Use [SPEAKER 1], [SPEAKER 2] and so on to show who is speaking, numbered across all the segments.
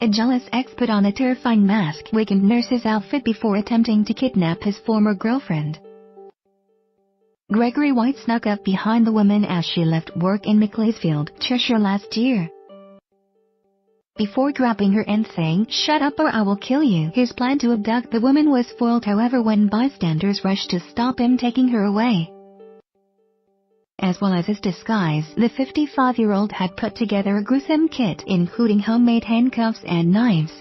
[SPEAKER 1] A jealous ex put on a terrifying mask, wig and nurse's outfit before attempting to kidnap his former girlfriend. Gregory White snuck up behind the woman as she left work in Macclesfield, Cheshire last year. Before grabbing her and saying, "Shut up or I will kill you," his plan to abduct the woman was foiled however when bystanders rushed to stop him taking her away. As well as his disguise, the 55-year-old had put together a gruesome kit including homemade handcuffs and knives.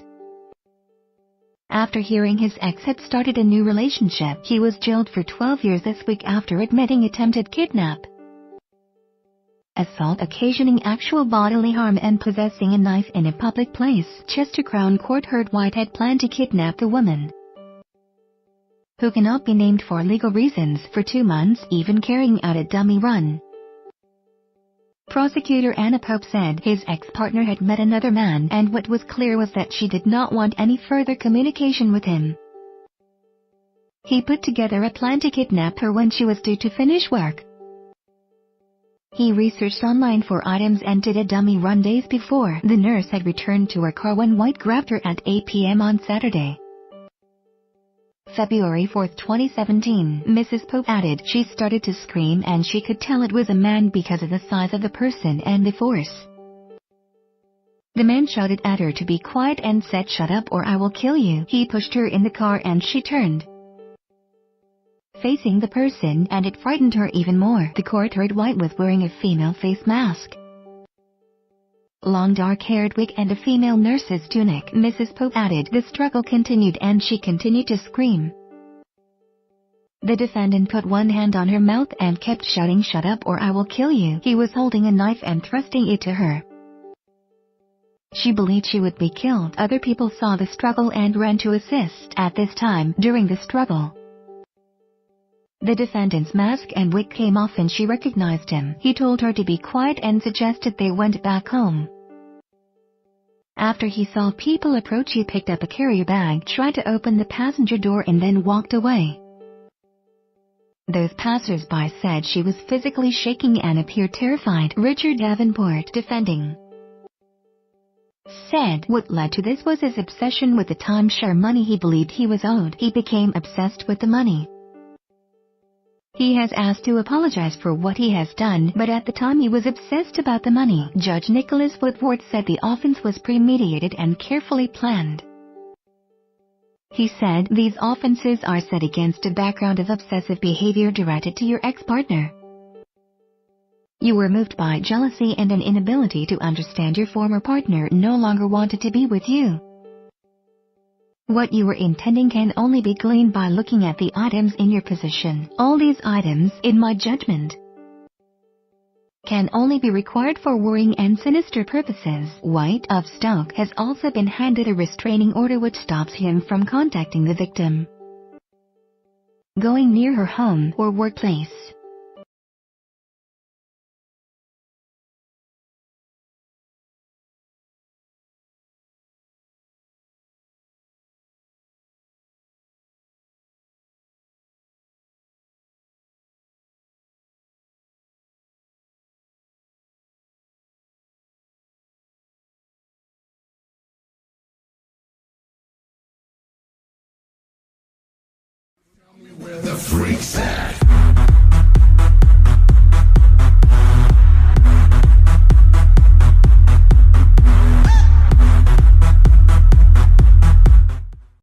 [SPEAKER 1] After hearing his ex had started a new relationship, he was jailed for 12 years this week after admitting attempted kidnap, assault occasioning actual bodily harm and possessing a knife in a public place. Chester Crown Court heard White had planned to kidnap the woman, who cannot be named for legal reasons, for 2 months, even carrying out a dummy run. Prosecutor Anna Pope said his ex-partner had met another man and what was clear was that she did not want any further communication with him. He put together a plan to kidnap her when she was due to finish work. He researched online for items and did a dummy run days before. The nurse had returned to her car when White grabbed her at 8 p.m. on Saturday, February 4, 2017. Mrs. Pope added she started to scream and she could tell it was a man because of the size of the person and the force. The man shouted at her to be quiet and said, "Shut up or I will kill you." He pushed her in the car and she turned, facing the person, and it frightened her even more. The court heard White was wearing a female face mask, long dark-haired wig and a female nurse's tunic. Mrs. Pope added the struggle continued and she continued to scream. The defendant put one hand on her mouth and kept shouting, "Shut up or I will kill you." He was holding a knife and thrusting it to her. She believed she would be killed. Other people saw the struggle and ran to assist. At this time, during the struggle, the defendant's mask and wig came off and she recognized him. He told her to be quiet and suggested they went back home. After he saw people approach, he picked up a carrier bag, tried to open the passenger door and then walked away. Those passers-by said she was physically shaking and appeared terrified. Richard Davenport, defending, said what led to this was his obsession with the timeshare money he believed he was owed. He became obsessed with the money. He has asked to apologize for what he has done, but at the time he was obsessed about the money. Judge Nicholas Woodward said the offense was premeditated and carefully planned. He said these offenses are set against a background of obsessive behavior directed to your ex-partner. You were moved by jealousy and an inability to understand your former partner no longer wanted to be with you. What you were intending can only be gleaned by looking at the items in your possession. All these items, in my judgment, can only be required for worrying and sinister purposes. White of Stoke has also been handed a restraining order which stops him from contacting the victim, going near her home or workplace.
[SPEAKER 2] Where the freaks at?